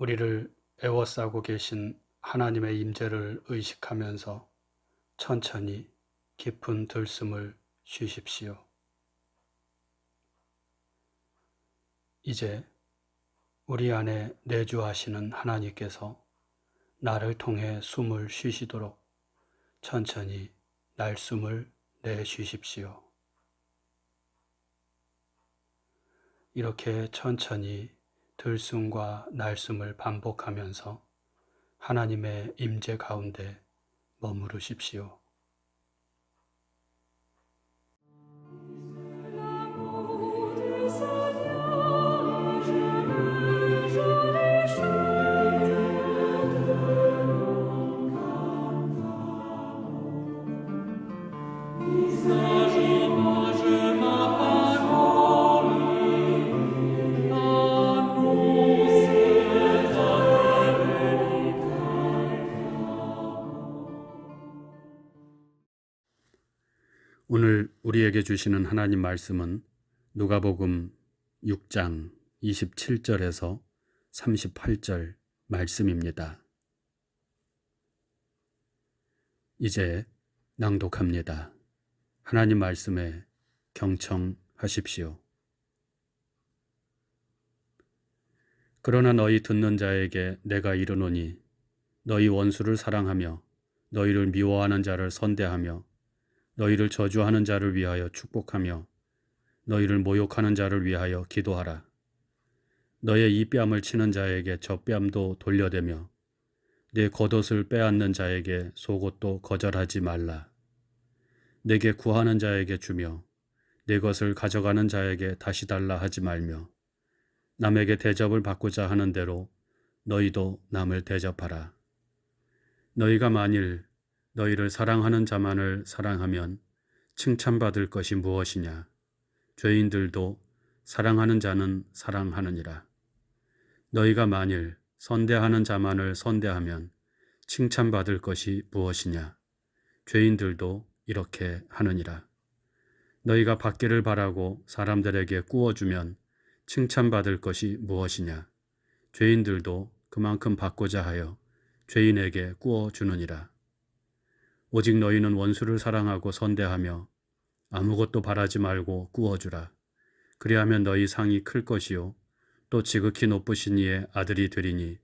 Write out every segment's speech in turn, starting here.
우리를 애워싸고 계신 하나님의 임재를 의식하면서 천천히 깊은 들숨을 쉬십시오. 이제 우리 안에 내주하시는 하나님께서 나를 통해 숨을 쉬시도록 천천히 날숨을 내쉬십시오. 이렇게 천천히 들숨과 날숨을 반복하면서 하나님의 임재 가운데 머무르십시오. 오늘 우리에게 주시는 하나님 말씀은 누가복음 6장 27절에서 38절 말씀입니다. 이제 낭독합니다. 하나님 말씀에 경청하십시오. 그러나 너희 듣는 자에게 내가 이르노니 너희 원수를 사랑하며 너희를 미워하는 자를 선대하며 너희를 저주하는 자를 위하여 축복하며 너희를 모욕하는 자를 위하여 기도하라. 너의 이 뺨을 치는 자에게 저 뺨도 돌려대며 내 겉옷을 빼앗는 자에게 속옷도 거절하지 말라. 내게 구하는 자에게 주며 내 것을 가져가는 자에게 다시 달라 하지 말며 남에게 대접을 받고자 하는 대로 너희도 남을 대접하라. 너희가 만일 너희를 사랑하는 자만을 사랑하면 칭찬받을 것이 무엇이냐? 죄인들도 사랑하는 자는 사랑하느니라. 너희가 만일 선대하는 자만을 선대하면 칭찬받을 것이 무엇이냐? 죄인들도 이렇게 하느니라. 너희가 받기를 바라고 사람들에게 꾸어주면 칭찬받을 것이 무엇이냐? 죄인들도 그만큼 받고자 하여 죄인에게 꾸어주느니라. 오직 너희는 원수를 사랑하고 선대하며 아무것도 바라지 말고 꾸어주라. 그리하면 너희 상이 클 것이요 또 지극히 높으신 이의 아들이 되리니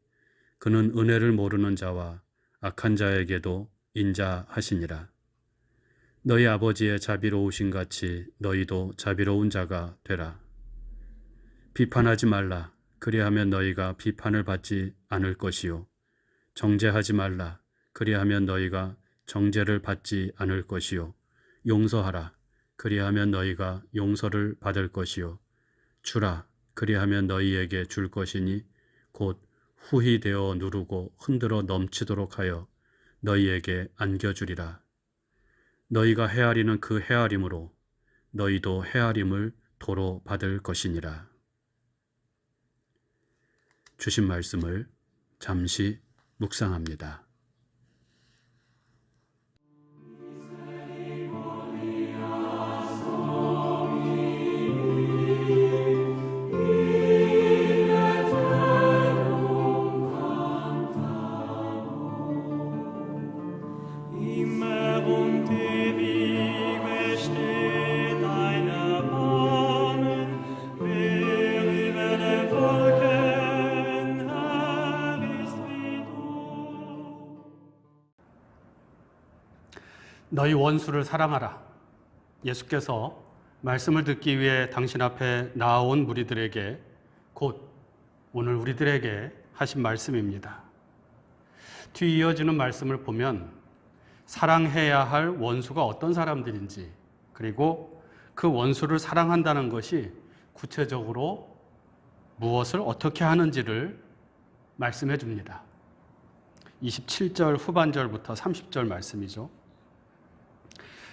그는 은혜를 모르는 자와 악한 자에게도 인자하시니라. 너희 아버지의 자비로우신 같이 너희도 자비로운 자가 되라. 비판하지 말라. 그리하면 너희가 비판을 받지 않을 것이요 정죄하지 말라. 그리하면 너희가 정죄를 받지 않을 것이요 용서하라. 그리하면 너희가 용서를 받을 것이요 주라. 그리하면 너희에게 줄 것이니 곧 후히 되어 누르고 흔들어 넘치도록 하여 너희에게 안겨주리라. 너희가 헤아리는 그 헤아림으로 너희도 헤아림을 도로 받을 것이니라. 주신 말씀을 잠시 묵상합니다. 너희 원수를 사랑하라. 예수께서 말씀을 듣기 위해 당신 앞에 나아온 무리들에게 곧 오늘 우리들에게 하신 말씀입니다. 뒤 이어지는 말씀을 보면 사랑해야 할 원수가 어떤 사람들인지 그리고 그 원수를 사랑한다는 것이 구체적으로 무엇을 어떻게 하는지를 말씀해 줍니다. 27절 후반절부터 30절 말씀이죠.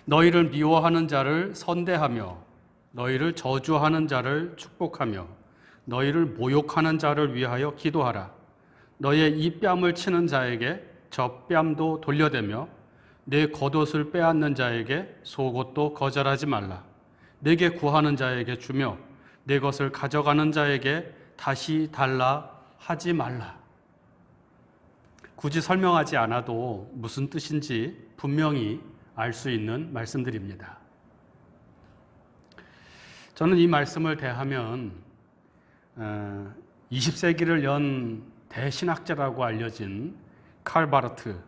너희를 미워하는 자를 선대하며 너희를 저주하는 자를 축복하며 너희를 모욕하는 자를 위하여 기도하라. 너희의 이 뺨을 치는 자에게 저 뺨도 돌려대며 내 겉옷을 빼앗는 자에게 속옷도 거절하지 말라. 내게 구하는 자에게 주며 내 것을 가져가는 자에게 다시 달라 하지 말라. 굳이 설명하지 않아도 무슨 뜻인지 분명히 알 수 있는 말씀들입니다. 저는 이 말씀을 대하면 20세기를 연 대신학자라고 알려진 칼 바르트가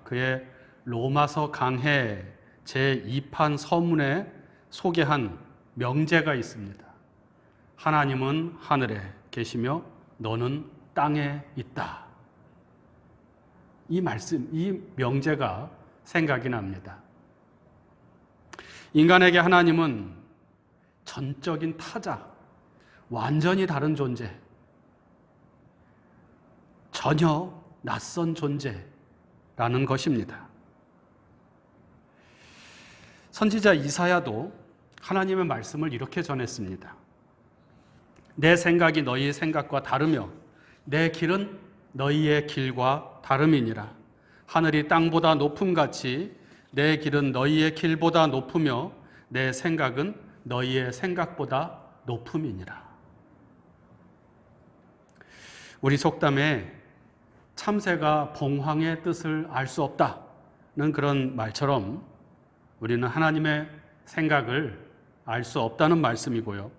그의 로마서 강해 제2판 서문에 소개한 명제가 있습니다. 하나님은 하늘에 계시며 너는 땅에 있다. 이 명제가 생각이 납니다. 인간에게 하나님은 전적인 타자, 완전히 다른 존재, 전혀 낯선 존재라는 것입니다. 선지자 이사야도 하나님의 말씀을 이렇게 전했습니다. 내 생각이 너희의 생각과 다르며 내 길은 너희의 길과 다름이니라. 하늘이 땅보다 높음같이 내 길은 너희의 길보다 높으며 내 생각은 너희의 생각보다 높음이니라. 우리 속담에 참새가 봉황의 뜻을 알 수 없다는 그런 말처럼 우리는 하나님의 생각을 알 수 없다는 말씀이고요.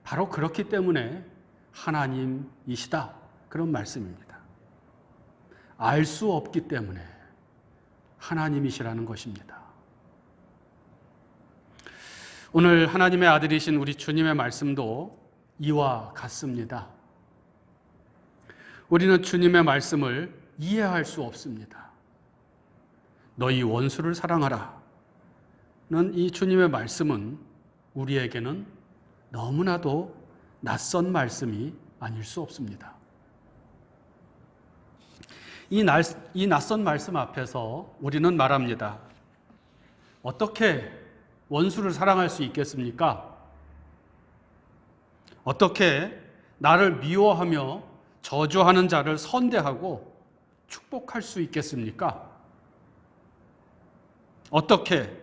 바로 그렇기 때문에 하나님이시다. 그런 말씀입니다. 알 수 없기 때문에 하나님이시라는 것입니다. 오늘 하나님의 아들이신 우리 주님의 말씀도 이와 같습니다. 우리는 주님의 말씀을 이해할 수 없습니다. 너희 원수를 사랑하라. 는 이 주님의 말씀은 우리에게는 너무나도 낯선 말씀이 아닐 수 없습니다. 이 낯선 말씀 앞에서 우리는 말합니다. 어떻게 원수를 사랑할 수 있겠습니까? 어떻게 나를 미워하며 저주하는 자를 선대하고 축복할 수 있겠습니까? 어떻게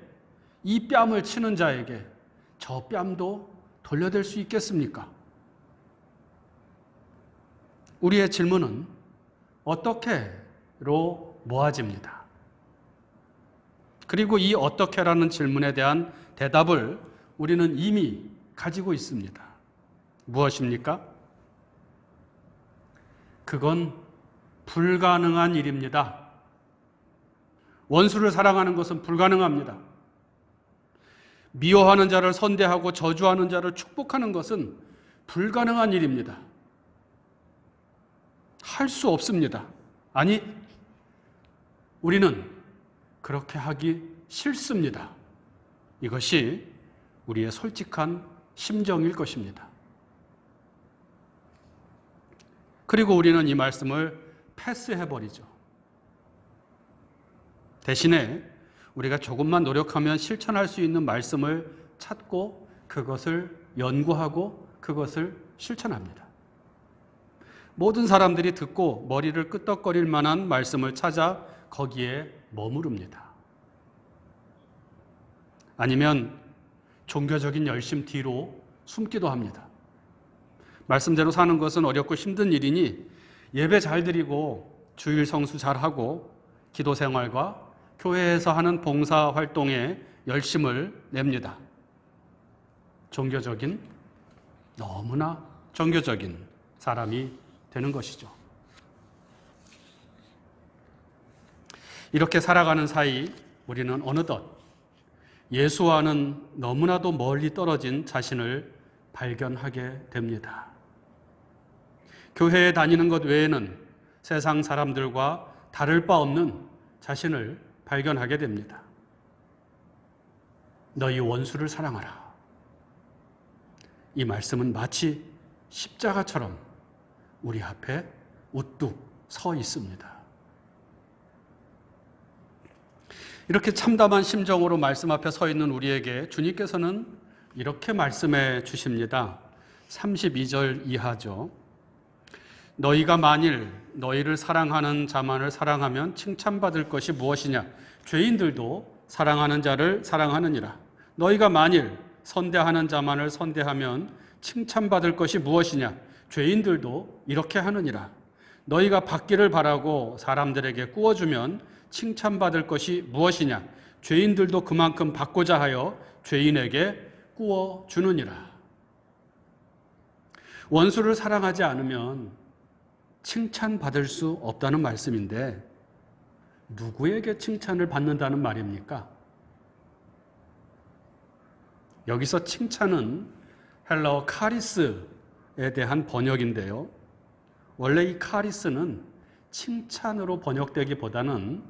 이 뺨을 치는 자에게 저 뺨도 돌려댈 수 있겠습니까? 우리의 질문은 어떻게로 모아집니다. 그리고 이 어떻게라는 질문에 대한 대답을 우리는 이미 가지고 있습니다. 무엇입니까? 그건 불가능한 일입니다. 원수를 사랑하는 것은 불가능합니다. 미워하는 자를 선대하고 저주하는 자를 축복하는 것은 불가능한 일입니다. 할 수 없습니다. 아니, 우리는 그렇게 하기 싫습니다. 이것이 우리의 솔직한 심정일 것입니다. 그리고 우리는 이 말씀을 패스해버리죠. 대신에 우리가 조금만 노력하면 실천할 수 있는 말씀을 찾고 그것을 연구하고 그것을 실천합니다. 모든 사람들이 듣고 머리를 끄덕거릴 만한 말씀을 찾아 거기에 머무릅니다. 아니면 종교적인 열심 뒤로 숨기도 합니다. 말씀대로 사는 것은 어렵고 힘든 일이니 예배 잘 드리고 주일 성수 잘 하고 기도 생활과 교회에서 하는 봉사 활동에 열심을 냅니다. 너무나 종교적인 사람이 되는 것이죠. 이렇게 살아가는 사이 우리는 어느덧 예수와는 너무나도 멀리 떨어진 자신을 발견하게 됩니다. 교회에 다니는 것 외에는 세상 사람들과 다를 바 없는 자신을 발견하게 됩니다. 너희 원수를 사랑하라. 이 말씀은 마치 십자가처럼 우리 앞에 우뚝 서 있습니다. 이렇게 참담한 심정으로 말씀 앞에 서 있는 우리에게 주님께서는 이렇게 말씀해 주십니다. 32절 이하죠. 너희가 만일 너희를 사랑하는 자만을 사랑하면 칭찬받을 것이 무엇이냐? 죄인들도 사랑하는 자를 사랑하느니라. 너희가 만일 선대하는 자만을 선대하면 칭찬받을 것이 무엇이냐? 죄인들도 이렇게 하느니라. 너희가 받기를 바라고 사람들에게 구워주면 칭찬받을 것이 무엇이냐? 죄인들도 그만큼 받고자 하여 죄인에게 구워주느니라. 원수를 사랑하지 않으면 칭찬받을 수 없다는 말씀인데 누구에게 칭찬을 받는다는 말입니까? 여기서 칭찬은 헬라어 카리스에 대한 번역인데요. 원래 이 카리스는 칭찬으로 번역되기보다는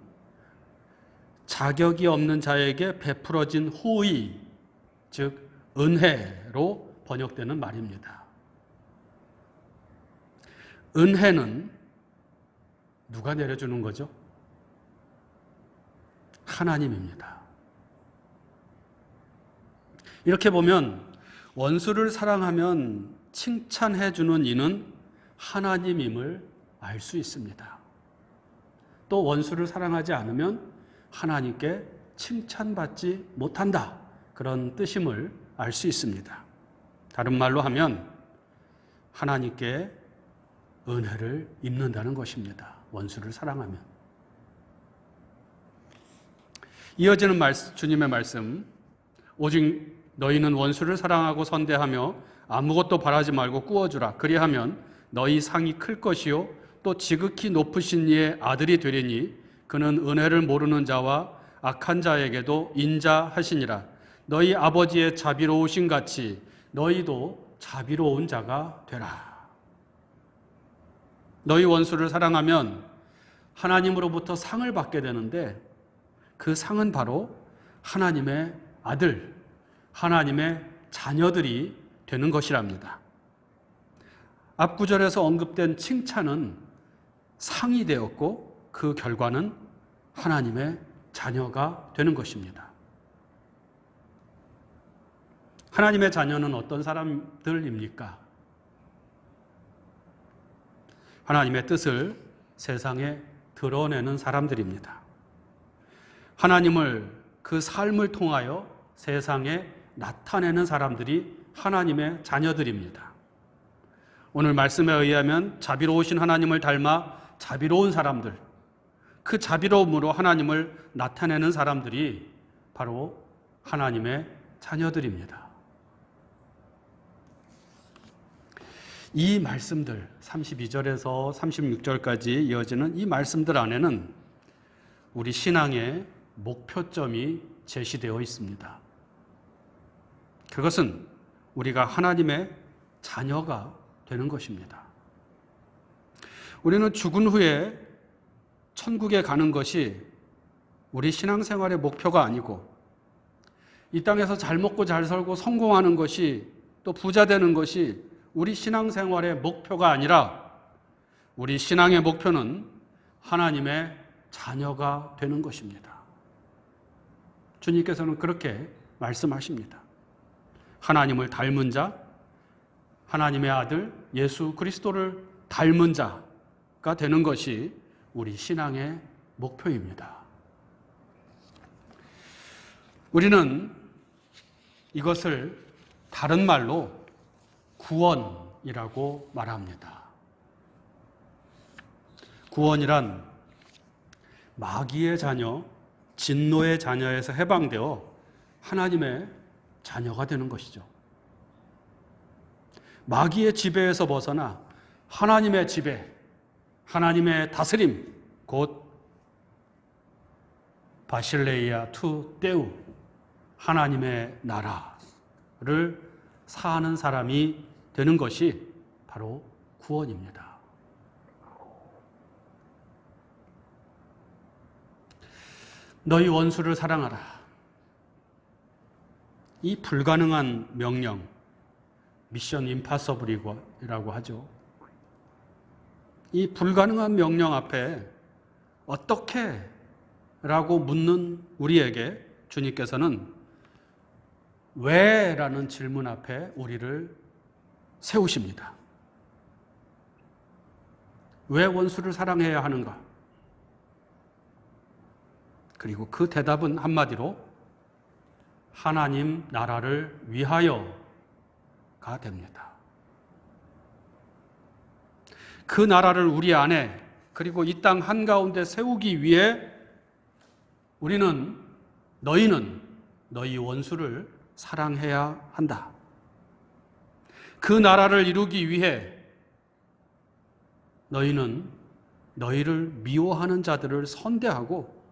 자격이 없는 자에게 베풀어진 호의, 즉 은혜로 번역되는 말입니다. 은혜는 누가 내려주는 거죠? 하나님입니다. 이렇게 보면 원수를 사랑하면 칭찬해 주는 이는 하나님임을 알 수 있습니다. 또 원수를 사랑하지 않으면 하나님께 칭찬받지 못한다. 그런 뜻임을 알 수 있습니다. 다른 말로 하면 하나님께 은혜를 입는다는 것입니다. 원수를 사랑하면. 이어지는 주님의 말씀, 오직 너희는 원수를 사랑하고 선대하며 아무것도 바라지 말고 구워주라. 그리하면 너희 상이 클 것이요 또 지극히 높으신 이의 아들이 되리니 그는 은혜를 모르는 자와 악한 자에게도 인자하시니라. 너희 아버지의 자비로우신 같이 너희도 자비로운 자가 되라. 너희 원수를 사랑하면 하나님으로부터 상을 받게 되는데 그 상은 바로 하나님의 아들, 하나님의 자녀들이 되는 것이랍니다. 앞 구절에서 언급된 칭찬은 상이 되었고 그 결과는 하나님의 자녀가 되는 것입니다. 하나님의 자녀는 어떤 사람들입니까? 하나님의 뜻을 세상에 드러내는 사람들입니다. 하나님을 그 삶을 통하여 세상에 나타내는 사람들이 하나님의 자녀들입니다. 오늘 말씀에 의하면 자비로우신 하나님을 닮아 자비로운 사람들, 그 자비로움으로 하나님을 나타내는 사람들이 바로 하나님의 자녀들입니다. 이 말씀들, 32절에서 36절까지 이어지는 이 말씀들 안에는 우리 신앙의 목표점이 제시되어 있습니다. 그것은 우리가 하나님의 자녀가 되는 것입니다. 우리는 죽은 후에 천국에 가는 것이 우리 신앙생활의 목표가 아니고 이 땅에서 잘 먹고 잘 살고 성공하는 것이 또 부자 되는 것이 우리 신앙생활의 목표가 아니라 우리 신앙의 목표는 하나님의 자녀가 되는 것입니다. 주님께서는 그렇게 말씀하십니다. 하나님을 닮은 자, 하나님의 아들 예수 그리스도를 닮은 자가 되는 것이 우리 신앙의 목표입니다. 우리는 이것을 다른 말로 구원이라고 말합니다. 구원이란 마귀의 자녀, 진노의 자녀에서 해방되어 하나님의 자녀가 되는 것이죠. 마귀의 지배에서 벗어나 하나님의 지배, 하나님의 다스림, 곧 바실레이아 투 때우, 하나님의 나라를 사는 사람이 되는 것이 바로 구원입니다. 너희 원수를 사랑하라. 이 불가능한 명령, 미션 임파서블이라고 하죠. 이 불가능한 명령 앞에 어떻게? 라고 묻는 우리에게 주님께서는 왜? 라는 질문 앞에 우리를 세우십니다. 왜 원수를 사랑해야 하는가? 그리고 그 대답은 한마디로 하나님 나라를 위하여가 됩니다. 그 나라를 우리 안에 그리고 이 땅 한가운데 세우기 위해 너희는 너희 원수를 사랑해야 한다. 그 나라를 이루기 위해 너희는 너희를 미워하는 자들을 선대하고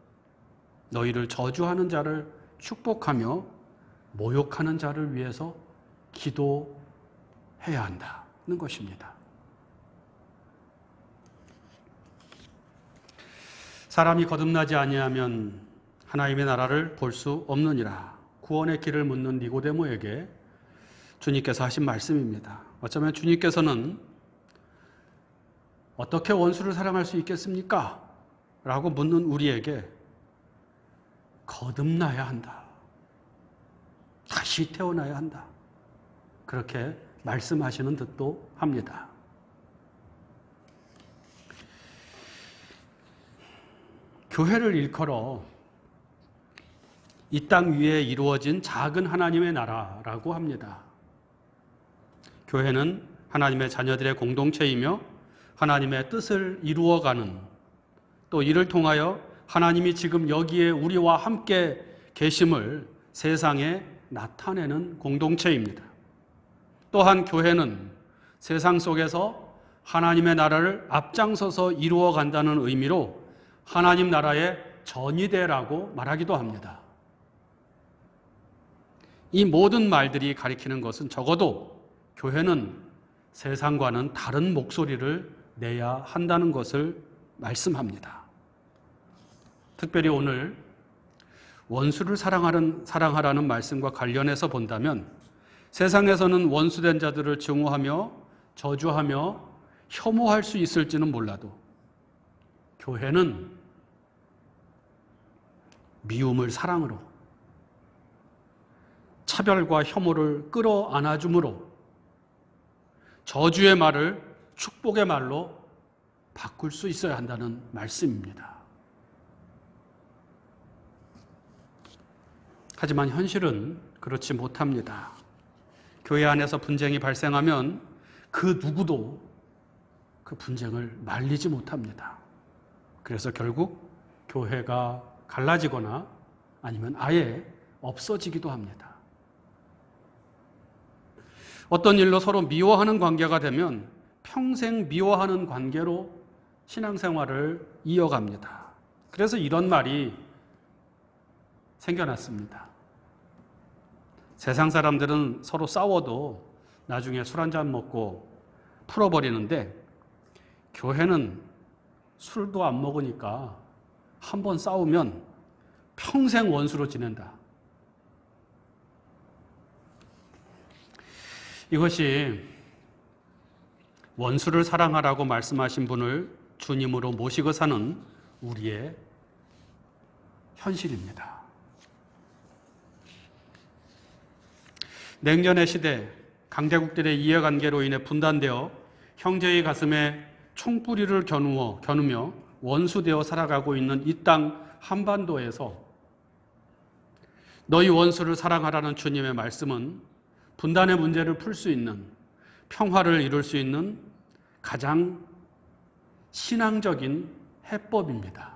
너희를 저주하는 자를 축복하며 모욕하는 자를 위해서 기도해야 한다는 것입니다. 사람이 거듭나지 아니하면 하나님의 나라를 볼 수 없느니라. 구원의 길을 묻는 니고데모에게 주님께서 하신 말씀입니다. 어쩌면 주님께서는 어떻게 원수를 사랑할 수 있겠습니까? 라고 묻는 우리에게 거듭나야 한다. 다시 태어나야 한다. 그렇게 말씀하시는 듯도 합니다. 교회를 일컬어 이 땅 위에 이루어진 작은 하나님의 나라라고 합니다. 교회는 하나님의 자녀들의 공동체이며 하나님의 뜻을 이루어가는, 또 이를 통하여 하나님이 지금 여기에 우리와 함께 계심을 세상에 나타내는 공동체입니다. 또한 교회는 세상 속에서 하나님의 나라를 앞장서서 이루어간다는 의미로 하나님 나라의 전이대라고 말하기도 합니다. 이 모든 말들이 가리키는 것은 적어도 교회는 세상과는 다른 목소리를 내야 한다는 것을 말씀합니다. 특별히 오늘 원수를 사랑하라는 말씀과 관련해서 본다면 세상에서는 원수된 자들을 증오하며 저주하며 혐오할 수 있을지는 몰라도 교회는 미움을 사랑으로, 차별과 혐오를 끌어안아줌으로 저주의 말을 축복의 말로 바꿀 수 있어야 한다는 말씀입니다. 하지만 현실은 그렇지 못합니다. 교회 안에서 분쟁이 발생하면 그 누구도 그 분쟁을 말리지 못합니다. 그래서 결국 교회가 갈라지거나 아니면 아예 없어지기도 합니다. 어떤 일로 서로 미워하는 관계가 되면 평생 미워하는 관계로 신앙생활을 이어갑니다. 그래서 이런 말이 생겨났습니다. 세상 사람들은 서로 싸워도 나중에 술 한잔 먹고 풀어버리는데 교회는 술도 안 먹으니까 한번 싸우면 평생 원수로 지낸다. 이것이 원수를 사랑하라고 말씀하신 분을 주님으로 모시고 사는 우리의 현실입니다. 냉전의 시대, 강대국들의 이해관계로 인해 분단되어 형제의 가슴에 총뿌리를 겨누며 원수되어 살아가고 있는 이 땅 한반도에서 너희 원수를 사랑하라는 주님의 말씀은 분단의 문제를 풀 수 있는, 평화를 이룰 수 있는 가장 신앙적인 해법입니다.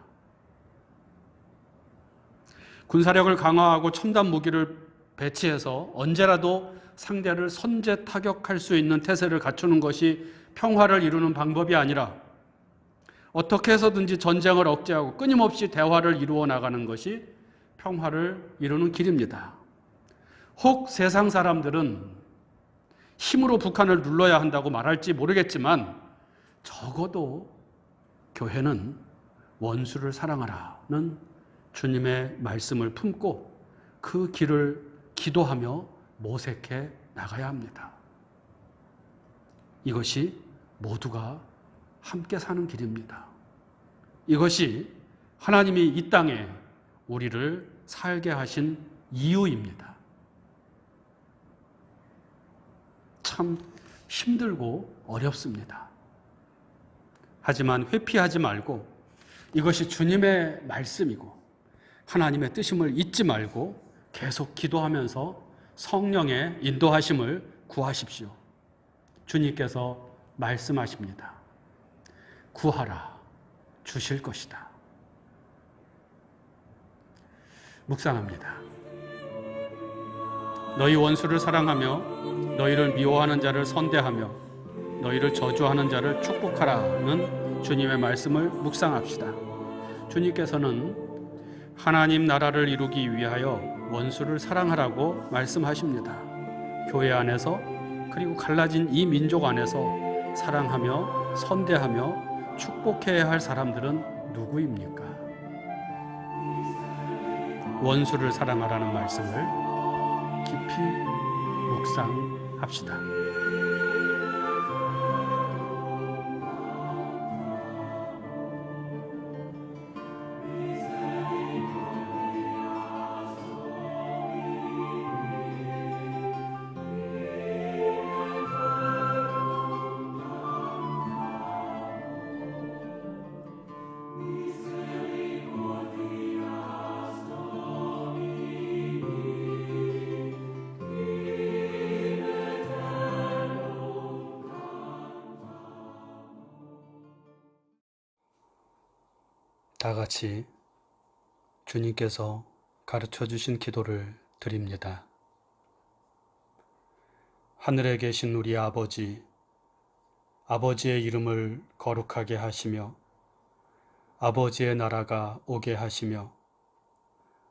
군사력을 강화하고 첨단 무기를 배치해서 언제라도 상대를 선제 타격할 수 있는 태세를 갖추는 것이 평화를 이루는 방법이 아니라 어떻게 해서든지 전쟁을 억제하고 끊임없이 대화를 이루어 나가는 것이 평화를 이루는 길입니다. 혹 세상 사람들은 힘으로 북한을 눌러야 한다고 말할지 모르겠지만 적어도 교회는 원수를 사랑하라는 주님의 말씀을 품고 그 길을 기도하며 모색해 나가야 합니다. 이것이 모두가 함께 사는 길입니다. 이것이 하나님이 이 땅에 우리를 살게 하신 이유입니다. 참 힘들고 어렵습니다. 하지만 회피하지 말고 이것이 주님의 말씀이고 하나님의 뜻임을 잊지 말고 계속 기도하면서 성령의 인도하심을 구하십시오. 주님께서 말씀하십니다. 구하라. 주실 것이다. 묵상합니다. 너희 원수를 사랑하며 너희를 미워하는 자를 선대하며 너희를 저주하는 자를 축복하라는 주님의 말씀을 묵상합시다. 주님께서는 하나님 나라를 이루기 위하여 원수를 사랑하라고 말씀하십니다. 교회 안에서 그리고 갈라진 이 민족 안에서 사랑하며 선대하며 축복해야 할 사람들은 누구입니까? 원수를 사랑하라는 말씀을 깊이 묵상합시다. 다 같이 주님께서 가르쳐 주신 기도를 드립니다. 하늘에 계신 우리 아버지, 아버지의 이름을 거룩하게 하시며 아버지의 나라가 오게 하시며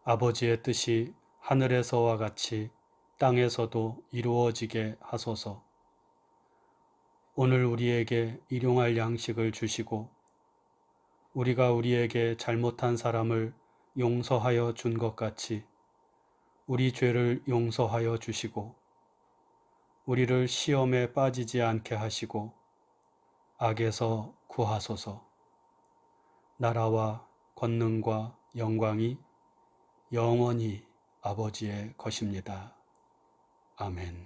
아버지의 뜻이 하늘에서와 같이 땅에서도 이루어지게 하소서. 오늘 우리에게 일용할 양식을 주시고 우리가 우리에게 잘못한 사람을 용서하여 준 것 같이 우리 죄를 용서하여 주시고 우리를 시험에 빠지지 않게 하시고 악에서 구하소서. 나라와 권능과 영광이 영원히 아버지의 것입니다. 아멘.